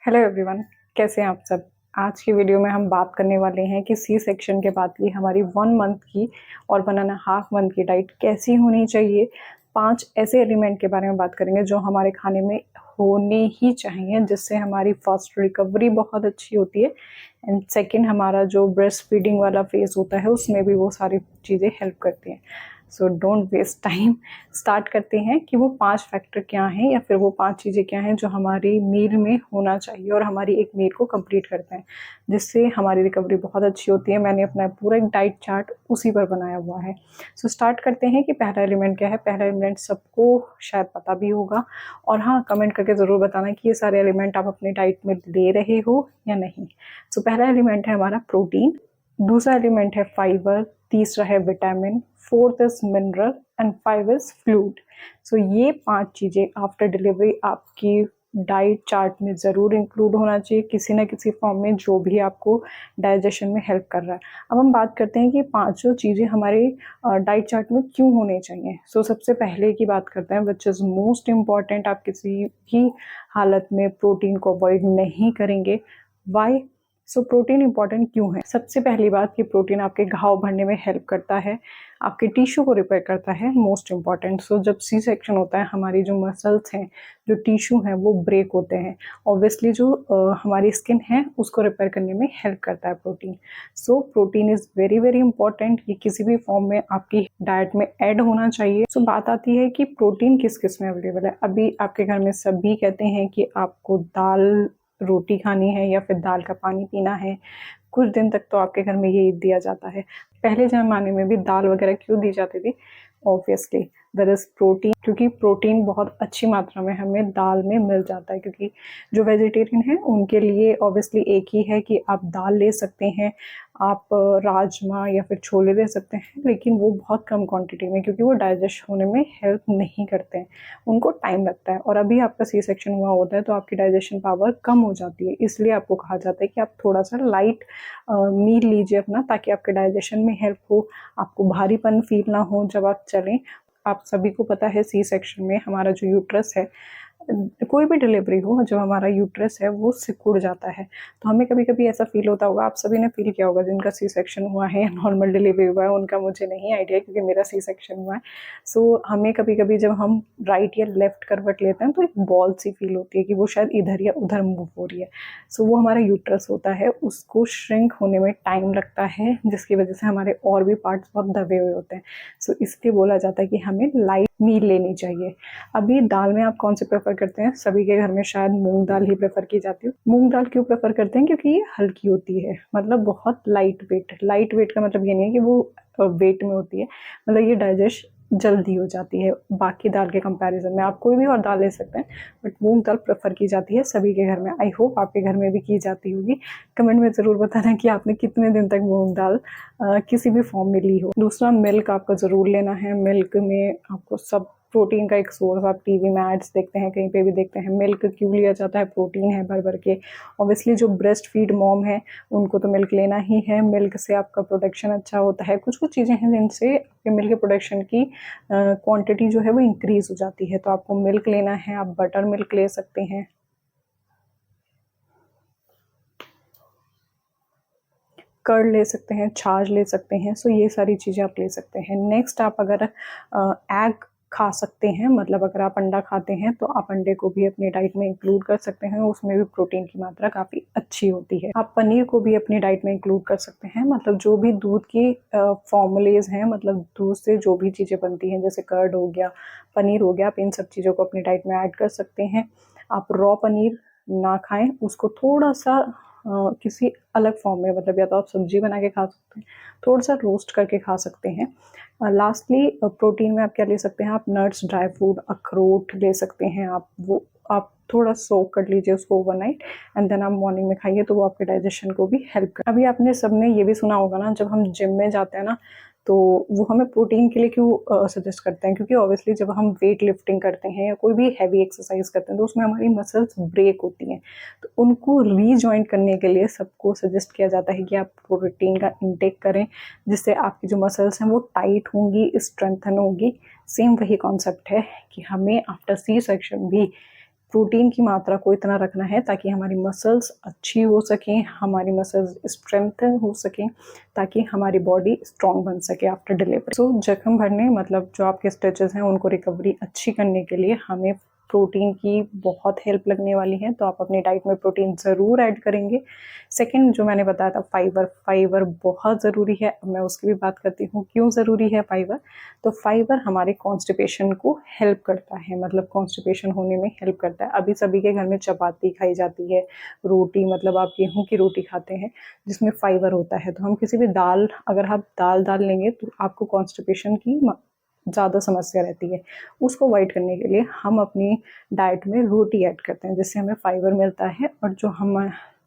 Hello everyone, कैसे हैं आप सब। आज की वीडियो में हम बात करने वाले हैं कि सी सेक्शन के बाद की हमारी 1 मंथ की और 1.5 मंथ की डाइट कैसी होनी चाहिए। 5 ऐसे एलिमेंट के बारे में बात करेंगे जो हमारे खाने में होने ही चाहिए, जिससे हमारी फास्ट रिकवरी बहुत अच्छी होती है। एंड सेकंड, हमारा जो ब्रेस्ट फीडिंग वाला फेज होता है उसमें भी वो सारी चीज़ें हेल्प करती हैं। So don't waste time, start करते हैं कि वो 5 फैक्टर क्या हैं या फिर वो 5 चीज़ें क्या हैं जो हमारी मील में होना चाहिए और हमारी एक मील को कंप्लीट करते हैं, जिससे हमारी रिकवरी बहुत अच्छी होती है। मैंने अपना पूरा एक डाइट चार्ट उसी पर बनाया हुआ है। सो स्टार्ट करते हैं कि पहला एलिमेंट क्या है। पहला एलिमेंट सबको शायद पता भी होगा, और हाँ, कमेंट करके ज़रूर बताना कि ये सारे एलिमेंट आप अपनी डाइट में ले रहे हो या नहीं। सो पहला एलिमेंट है हमारा प्रोटीन, दूसरा एलिमेंट है फाइबर, तीसरा है vitamin, fourth is mineral and 5 is fluid. So ये 5 चीज़ें आफ्टर डिलीवरी आपकी डाइट चार्ट में ज़रूर इंक्लूड होना चाहिए किसी न किसी फॉर्म में, जो भी आपको डाइजेशन में हेल्प कर रहा है। अब हम बात करते हैं कि पांचों चीज़ें हमारे डाइट चार्ट में क्यों होने चाहिए। सो सबसे पहले की बात करते हैं विच इज़ मोस्ट इम्पॉर्टेंट। आप किसी भी हालत में प्रोटीन को अवॉइड नहीं करेंगे। वाई? सो प्रोटीन इंपॉर्टेंट क्यों है? सबसे पहली बात कि प्रोटीन आपके घाव भरने में हेल्प करता है, आपके टिश्यू को रिपेयर करता है, मोस्ट इम्पॉर्टेंट। सो जब सी सेक्शन होता है, हमारी जो मसल्स हैं, जो टिश्यू हैं, वो ब्रेक होते हैं। ऑब्वियसली जो हमारी स्किन है उसको रिपेयर करने में हेल्प करता है protein. So protein is very very important. ये किसी भी फॉर्म में आपकी डाइट में ऐड होना चाहिए। सो बात आती है कि प्रोटीन किस किस में अवेलेबल है। अभी आपके घर में सभी कहते हैं कि आपको दाल रोटी खानी है या फिर दाल का पानी पीना है। कुछ दिन तक तो आपके घर में यही दिया जाता है। पहले ज़माने में भी दाल वगैरह क्यों दी जाती थी? ऑब्वियसली देयर इज़ प्रोटीन, क्योंकि प्रोटीन बहुत अच्छी मात्रा में हमें दाल में मिल जाता है। क्योंकि जो वेजिटेरियन हैं उनके लिए ऑब्वियसली एक ही है कि आप दाल ले सकते हैं, आप राजमा या फिर छोले ले सकते हैं, लेकिन वो बहुत कम क्वांटिटी में, क्योंकि वो डाइजेस्ट होने में हेल्प नहीं करते हैं, उनको टाइम लगता है। और अभी आपका सी सेक्शन हुआ होता है तो आपकी डाइजेशन पावर कम हो जाती है, इसलिए आपको कहा जाता है कि आप थोड़ा सा लाइट मील लीजिए अपना, ताकि आपके डाइजेशन में हेल्प हो, आपको भारीपन फील ना हो जब आप चलें। आप सभी को पता है सी सेक्शन में हमारा जो यूट्रस है, कोई भी डिलीवरी हो, जब हमारा यूट्रस है वो सिकुड़ जाता है। तो हमें कभी कभी ऐसा फील होता होगा, आप सभी ने फील किया होगा, जिनका सी सेक्शन हुआ है या नॉर्मल डिलीवरी हुआ है उनका मुझे नहीं आइडिया, क्योंकि मेरा सी सेक्शन हुआ है। सो हमें कभी कभी जब हम राइट या लेफ्ट करवट लेते हैं तो एक बॉल सी फील होती है कि वो शायद इधर या उधर मूव हो रही है। सो वो हमारा यूट्रस होता है, उसको श्रिंक होने में टाइम लगता है, जिसकी वजह से हमारे और भी पार्ट्स बहुत दबे हुए होते हैं। सो इसलिए बोला जाता है कि हमें लाइट मील लेनी चाहिए। अभी दाल में आप कौन से प्रेफर करते हैं? सभी के घर में शायद मूंग दाल ही प्रेफर की जाती है। मूंग दाल क्यों प्रेफर करते हैं? क्योंकि ये हल्की होती है, मतलब बहुत लाइट वेट। लाइट वेट का मतलब ये नहीं है कि वो वेट में होती है, मतलब ये डाइजेस्ट जल्दी हो जाती है बाकी दाल के कंपैरिजन में। आप कोई भी और दाल ले सकते हैं, बट मूंग दाल प्रेफर की जाती है सभी के घर में। आई होप आपके घर में भी की जाती होगी। कमेंट में ज़रूर बताना कि आपने कितने दिन तक मूंग दाल किसी भी फॉर्म में ली हो। दूसरा, मिल्क आपको ज़रूर लेना है। मिल्क में आपको सब प्रोटीन का एक सोर्स, आप टीवी में एड्स देखते हैं, कहीं पे भी देखते हैं, मिल्क क्यों लिया जाता है? प्रोटीन है भर भर के। ऑब्वियसली जो ब्रेस्ट फीड मॉम है उनको तो मिल्क लेना ही है। मिल्क से आपका प्रोडक्शन अच्छा होता है। कुछ कुछ चीज़ें हैं जिनसे आपके मिल्क के प्रोडक्शन की क्वांटिटी जो है वो इंक्रीज हो जाती है, तो आपको मिल्क लेना है। आप बटर मिल्क ले सकते हैं, कर्ड ले सकते हैं, छाछ ले सकते हैं। सो ये सारी चीज़ें आप ले सकते हैं। नेक्स्ट, आप अगर एग खा सकते हैं, मतलब अगर आप अंडा खाते हैं तो आप अंडे को भी अपनी डाइट में इंक्लूड कर सकते हैं, उसमें भी प्रोटीन की मात्रा काफ़ी अच्छी होती है। आप पनीर को भी अपनी डाइट में इंक्लूड कर सकते हैं, मतलब जो भी दूध की फॉर्मूलेज हैं, मतलब दूध से जो भी चीज़ें बनती हैं, जैसे कर्ड हो गया, पनीर हो गया, आप इन सब चीज़ों को अपनी डाइट में ऐड कर सकते हैं। आप रॉ पनीर ना खाएं, उसको थोड़ा सा किसी अलग फॉर्म में, मतलब या तो आप सब्जी बना के खा सकते हैं, थोड़ा सा रोस्ट करके खा सकते हैं। लास्टली, प्रोटीन में आप क्या ले सकते हैं? आप नट्स, ड्राई फ्रूट, अखरोट ले सकते हैं। आप थोड़ा सोक कर लीजिए उसको ओवरनाइट, एंड देन आप मॉर्निंग में खाइए, तो वो आपके डाइजेशन को भी हेल्प कर। अभी आपने सबने ये भी सुना होगा ना, जब हम जिम में जाते हैं ना, तो वो हमें प्रोटीन के लिए क्यों सजेस्ट करते हैं? क्योंकि ऑब्वियसली जब हम वेट लिफ्टिंग करते हैं या कोई भी हैवी एक्सरसाइज करते हैं तो उसमें हमारी मसल्स ब्रेक होती हैं, तो उनको रीजॉइन करने के लिए सबको सजेस्ट किया जाता है कि आप प्रोटीन का इंटेक करें, जिससे आपकी जो मसल्स हैं वो टाइट होंगी, स्ट्रेंथन होगी। सेम वही कॉन्सेप्ट है कि हमें आफ्टर सी सेक्शन भी प्रोटीन की मात्रा को इतना रखना है ताकि हमारी मसल्स अच्छी हो सकें, हमारी मसल्स स्ट्रेंथन हो सकें, ताकि हमारी बॉडी स्ट्रॉन्ग बन सके आफ्टर डिलीवरी। सो जख्म भरने मतलब जो आपके स्टिचेस हैं उनको रिकवरी अच्छी करने के लिए हमें प्रोटीन की बहुत हेल्प लगने वाली है, तो आप अपनी डाइट में प्रोटीन ज़रूर ऐड करेंगे। सेकंड जो मैंने बताया था फाइबर बहुत ज़रूरी है। अब मैं उसकी भी बात करती हूँ क्यों ज़रूरी है फाइबर। तो फाइबर हमारे कॉन्स्टिपेशन को हेल्प करता है, मतलब कॉन्स्टिपेशन होने में हेल्प करता है। अभी सभी के घर में चपाती खाई जाती है, रोटी मतलब आप गेहूँ की रोटी खाते हैं जिसमें फाइबर होता है। तो हम किसी भी दाल, अगर आप दाल लेंगे तो आपको कॉन्स्टिपेशन की ज़्यादा समस्या रहती है। उसको अवॉइड करने के लिए हम अपनी डाइट में रोटी ऐड करते हैं, जिससे हमें फाइबर मिलता है और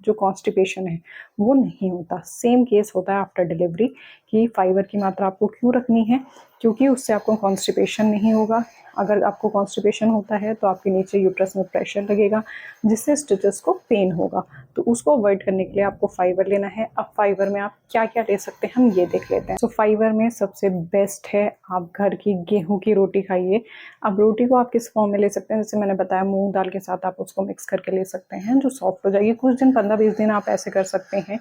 जो कॉन्स्टिपेशन है वो नहीं होता। सेम केस होता है आफ्टर डिलीवरी कि फाइबर की मात्रा आपको क्यों रखनी है, क्योंकि उससे आपको कॉन्स्टिपेशन नहीं होगा। अगर आपको कॉन्स्टिपेशन होता है तो आपके नीचे यूट्रस में प्रेशर लगेगा, जिससे स्टिचेस को पेन होगा। तो उसको अवॉइड करने के लिए आपको फाइबर लेना है। अब फाइबर में आप क्या क्या ले सकते हैं हम ये देख लेते हैं। तो फाइबर में सबसे बेस्ट है आप घर की गेहूं की रोटी खाइए। अब रोटी को आप किस फॉर्म में ले सकते हैं, जैसे मैंने बताया मूंग दाल के साथ आप उसको मिक्स करके ले सकते हैं, जो सॉफ्ट हो जाएगी। कुछ दिन 15-20 दिन आप ऐसे कर सकते हैं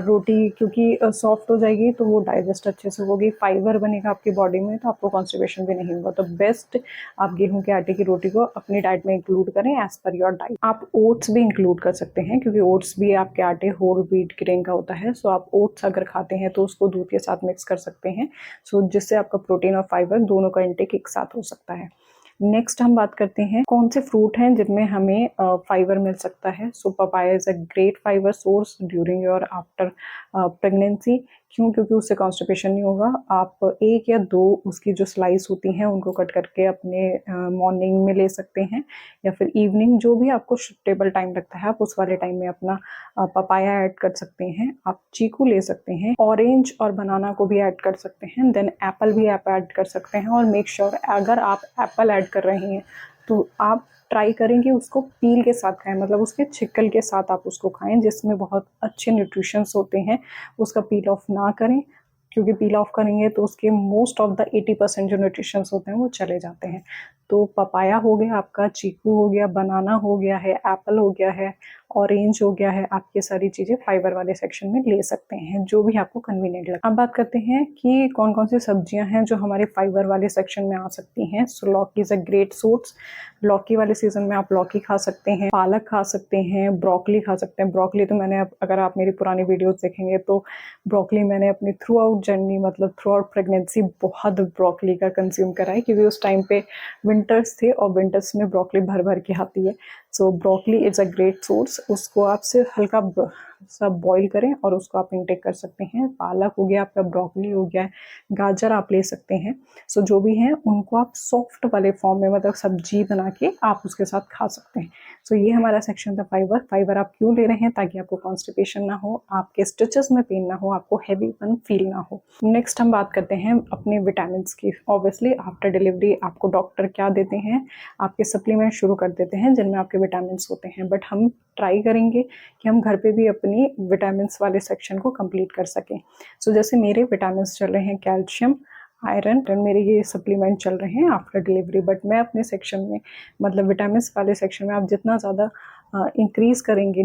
रोटी, क्योंकि सॉफ्ट हो जाएगी तो वो डाइजेस्ट अच्छे से होगी, फाइबर बनेगा आपकी बॉडी में, तो आपको कॉन्स्टिपेशन भी नहीं होगा। तो बेस्ट आप गेहूं के आटे की रोटी को अपनी डाइट में इंक्लूड करें एज पर योर डाइट। आप ओट्स भी इंक्लूड कर सकते हैं, क्योंकि ओट्स भी आपके आटे होल व्हीट ग्रेन का होता है। सो आप ओट्स अगर खाते हैं तो उसको दूध के साथ मिक्स कर सकते हैं, सो जिससे आपका प्रोटीन और फाइबर दोनों का इंटेक एक साथ हो सकता है। नेक्स्ट हम बात करते हैं कौन से फ्रूट हैं जिनमें हमें फाइबर मिल सकता है। So papaya is a great fibre source during your after pregnancy. क्यों? क्योंकि उससे कॉन्स्टिपेशन नहीं होगा। आप 1 या 2 उसकी जो स्लाइस होती हैं उनको कट करके अपने मॉर्निंग में ले सकते हैं, या फिर इवनिंग, जो भी आपको सुटेबल टाइम लगता है आप उस वाले टाइम में अपना पपाया ऐड कर सकते हैं। आप चीकू ले सकते हैं, ऑरेंज और बनाना को भी ऐड कर सकते हैं, देन एप्पल भी आप ऐड कर सकते हैं। और मेक श्योर अगर आप एप्पल ऐड कर रहे हैं तो आप ट्राई करें कि उसको पील के साथ खाएं, मतलब उसके छिकल के साथ आप उसको खाएं, जिसमें बहुत अच्छे न्यूट्रिशंस होते हैं। उसका पील ऑफ ना करें, क्योंकि पील ऑफ करेंगे तो उसके मोस्ट ऑफ द 80% जो न्यूट्रिशंस होते हैं वो चले जाते हैं। तो पपाया हो गया आपका, चीकू हो गया, बनाना हो गया है, एप्पल हो गया है, ऑरेंज हो गया है। आप ये सारी चीज़ें फाइबर वाले सेक्शन में ले सकते हैं, जो भी आपको कन्वीनियंट लगे। अब बात करते हैं कि कौन कौन सी सब्जियां हैं जो हमारे फाइबर वाले सेक्शन में आ सकती हैं। सो लौकी इज अ ग्रेट सोर्स। लौकी वाले सीजन में आप लौकी खा सकते हैं, पालक खा सकते हैं, ब्रोकली खा सकते हैं। ब्रोकली तो मैंने, अगर आप मेरी पुरानी वीडियोस देखेंगे तो ब्रोकली मैंने अपनी थ्रू आउट जर्नी, मतलब थ्रू आउट प्रेगनेंसी बहुत ब्रोकली का कंज्यूम करा है, क्योंकि उस टाइम पे विंटर्स थे और विंटर्स में ब्रोकली भर भर के आती है। So broccoli is a great source. उसको आप सिर्फ हल्का सब बॉईल करें और उसको आप इंटेक कर सकते हैं। पालक हो गया आपका, ब्रोकली हो गया, गाजर आप ले सकते हैं। सो जो भी हैं उनको आप सॉफ्ट वाले फॉर्म में, मतलब सब्जी बना के आप उसके साथ खा सकते हैं। सो ये हमारा सेक्शन था फाइबर। फाइबर आप क्यों ले रहे हैं? ताकि आपको कॉन्स्टिपेशन ना हो, आपके स्टिचेस में पेन ना हो, आपको हैवीपन फील ना हो। नेक्स्ट हम बात करते हैं अपने विटामिन की। ऑब्वियसली आफ्टर डिलीवरी आपको डॉक्टर क्या देते हैं, आपके सप्लीमेंट शुरू कर देते हैं जिनमें आपके विटामिन होते हैं, बट हम ट्राई करेंगे कि हम घर पे भी अपनी विटामिन वाले सेक्शन को कंप्लीट कर सकें। सो जैसे मेरे विटामिन चल रहे हैं कैल्शियम, आयरन, मेरे ये सप्लीमेंट चल रहे हैं आफ्टर डिलीवरी। बट मैं अपने सेक्शन में, मतलब विटामिन वाले सेक्शन में, आप जितना ज़्यादा इंक्रीज़ करेंगे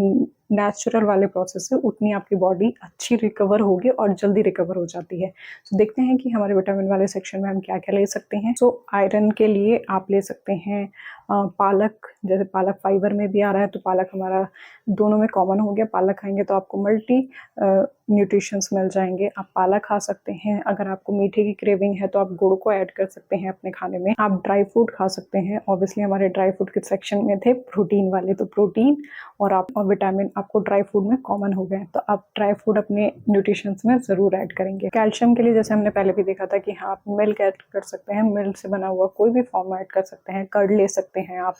नेचुरल वाले प्रोसेस से, उतनी आपकी बॉडी अच्छी रिकवर होगी और जल्दी रिकवर हो जाती है। तो देखते हैं कि हमारे विटामिन वाले सेक्शन में हम क्या क्या ले सकते हैं। सो आयरन के लिए आप ले सकते हैं पालक। जैसे पालक फाइबर में भी आ रहा है, तो पालक हमारा दोनों में कॉमन हो गया। पालक खाएंगे तो आपको मल्टी न्यूट्रिशंस मिल जाएंगे। आप पालक खा सकते हैं। अगर आपको मीठे की क्रेविंग है तो आप गुड़ को ऐड कर सकते हैं अपने खाने में। आप ड्राई फ्रूट खा सकते हैं। ऑब्वियसली हमारे ड्राई फ्रूट के सेक्शन में थे प्रोटीन वाले, तो प्रोटीन और विटामिन आपको ड्राई फ्रूट में कॉमन हो गए, तो आप ड्राई फ्रूट अपने न्यूट्रिशंस में ज़रूर ऐड करेंगे। कैल्शियम के लिए जैसे हमने पहले भी देखा था कि हाँ, आप मिल्क ऐड कर सकते हैं, मिल्क से बना हुआ कोई भी फॉर्म ऐड कर सकते हैं, कर्ड ले सकते हैं आप,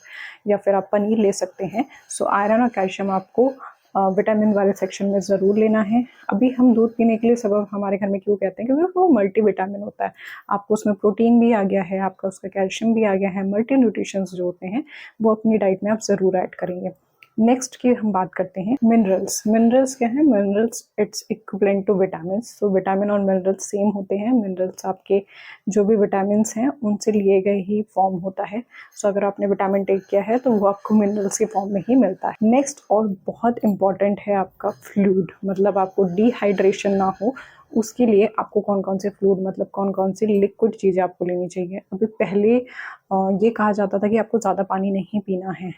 या फिर आप पनीर ले सकते हैं। सो आयरन और कैल्शियम आपको विटामिन वाले सेक्शन में ज़रूर लेना है। अभी हम दूध पीने के लिए सबब हमारे घर में क्यों कहते हैं, क्योंकि वो मल्टी विटामिन होता है। आपको उसमें प्रोटीन भी आ गया है, आपका उसका कैल्शियम भी आ गया है, मल्टी न्यूट्रिशंस जो होते हैं वो अपनी डाइट में आप ज़रूर ऐड करेंगे। नेक्स्ट की हम बात करते हैं मिनरल्स। मिनरल्स क्या है? Minerals it's equivalent to vitamin. So vitamin और मिनरल्स सेम होते हैं। मिनरल्स आपके जो भी विटामिन हैं उनसे लिए गए ही फॉर्म होता है। सो अगर आपने विटामिन टेक किया है तो वो आपको मिनरल्स के फॉर्म में ही मिलता है। नेक्स्ट और बहुत इंपॉर्टेंट है आपका फ्लूइड, मतलब आपको डिहाइड्रेशन ना हो उसके लिए आपको कौन कौन से फ्लूइड, मतलब कौन कौन सी लिक्विड चीज़ें आपको लेनी चाहिए। अभी पहले ये कहा जाता था कि आपको ज़्यादा पानी नहीं पीना है,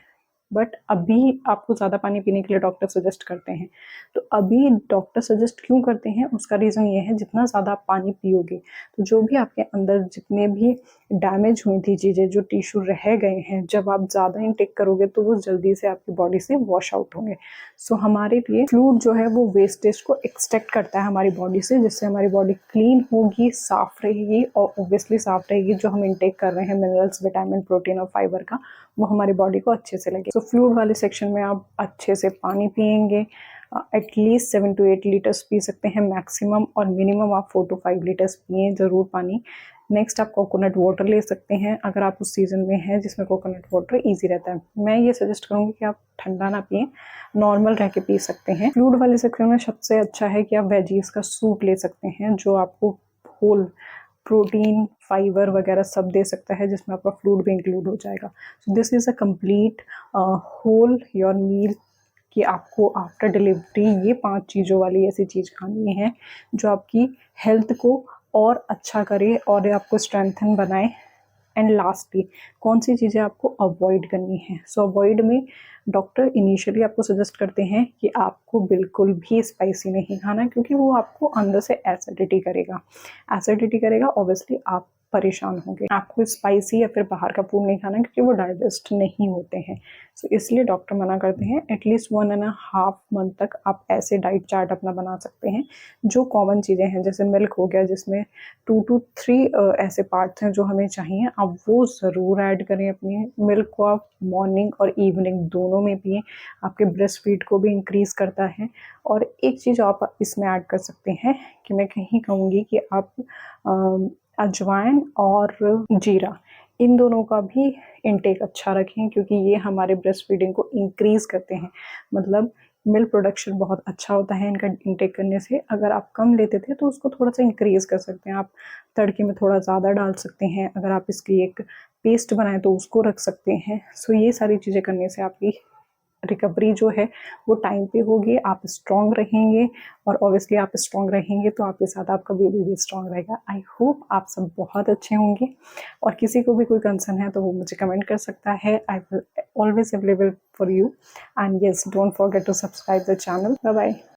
बट अभी आपको ज़्यादा पानी पीने के लिए डॉक्टर सजेस्ट करते हैं। तो अभी डॉक्टर सजेस्ट क्यों करते हैं उसका रीज़न ये है, जितना ज़्यादा आप पानी पियोगे तो जो भी आपके अंदर जितने भी डैमेज हुई थी चीज़ें, जो टिश्यू रह गए हैं, जब आप ज़्यादा इनटेक करोगे तो वो जल्दी से आपकी बॉडी से वॉश आउट होंगे। सो हमारे लिए फ्लूइड जो है वो वेस्टेज को एक्सट्रैक्ट करता है हमारी बॉडी से, जिससे हमारी बॉडी क्लीन होगी, साफ रहेगी और ऑब्वियसली साफ रहेगी। जो हम इनटेक कर रहे हैं मिनरल्स, विटामिन, प्रोटीन और फाइबर का, वो हमारी बॉडी को अच्छे से लगे। सो फ्लूइड वाले सेक्शन में आप अच्छे से पानी पियेंगे, एटलीस्ट 7 to 8 लीटर्स पी सकते हैं मैक्सिमम, और मिनिमम आप 4 to 5 लीटर्स पिए ज़रूर पानी। नेक्स्ट आप कोकोनट वाटर ले सकते हैं अगर आप उस सीज़न में हैं जिसमें कोकोनट वाटर ईजी रहता है। मैं ये सजेस्ट करूँगी कि आप ठंडा ना पिएं, नॉर्मल रह के पी सकते हैं। फ्लूइड वाले सेक्शन में सबसे अच्छा है कि आप वेजीज का सूप ले सकते हैं, जो आपको होल प्रोटीन, फाइबर वगैरह सब दे सकता है, जिसमें आपका फ्लूइड भी इंक्लूड हो जाएगा। So this is a complete whole your meal कि आपको आफ्टर डिलीवरी ये 5 चीज़ों वाली ऐसी चीज़ खानी है जो आपकी हेल्थ को और अच्छा करे और आपको स्ट्रेंथन बनाए। एंड लास्टली कौन सी चीज़ें आपको अवॉइड करनी है। सो अवॉइड में डॉक्टर इनिशियली आपको सजेस्ट करते हैं कि आपको बिल्कुल भी स्पाइसी नहीं खाना, क्योंकि वो आपको अंदर से एसिडिटी करेगा। एसिडिटी करेगा, ऑब्वियसली आप परेशान होंगे। आपको स्पाइसी या फिर बाहर का फूड नहीं खाना, क्योंकि वो डाइजेस्ट नहीं होते हैं। सो इसलिए डॉक्टर मना करते हैं। एटलीस्ट 1.5 मंथ तक आप ऐसे डाइट चार्ट अपना बना सकते हैं जो कॉमन चीज़ें हैं, जैसे मिल्क हो गया जिसमें 2 to 3 ऐसे पार्ट्स हैं जो हमें चाहिए, आप वो ज़रूर ऐड करें। अपनी मिल्क को आप मॉर्निंग और इवनिंग दोनों में पिएं, आपके ब्रेस्ट फीड को भी इंक्रीज़ करता है। और एक चीज़ आप इसमें ऐड कर सकते हैं कि मैं कहीं कहूँगी कि आप अजवाइन और जीरा, इन दोनों का भी इंटेक अच्छा रखें, क्योंकि ये हमारे ब्रेस्ट फीडिंग को इंक्रीज़ करते हैं। मतलब मिल्क प्रोडक्शन बहुत अच्छा होता है इनका इंटेक करने से। अगर आप कम लेते थे तो उसको थोड़ा सा इंक्रीज़ कर सकते हैं। आप तड़के में थोड़ा ज़्यादा डाल सकते हैं। अगर आप इसकी एक पेस्ट बनाएं तो उसको रख सकते हैं। सो ये सारी चीज़ें करने से आपकी रिकवरी जो है वो टाइम पे होगी, आप स्ट्रॉन्ग रहेंगे, और ऑब्वियसली आप स्ट्रॉन्ग रहेंगे तो आपके साथ आपका बेबी भी स्ट्रॉन्ग रहेगा। आई होप आप सब बहुत अच्छे होंगे, और किसी को भी कोई कंसर्न है तो वो मुझे कमेंट कर सकता है। I will always available for you, and yes, don't forget to subscribe the channel. Bye bye.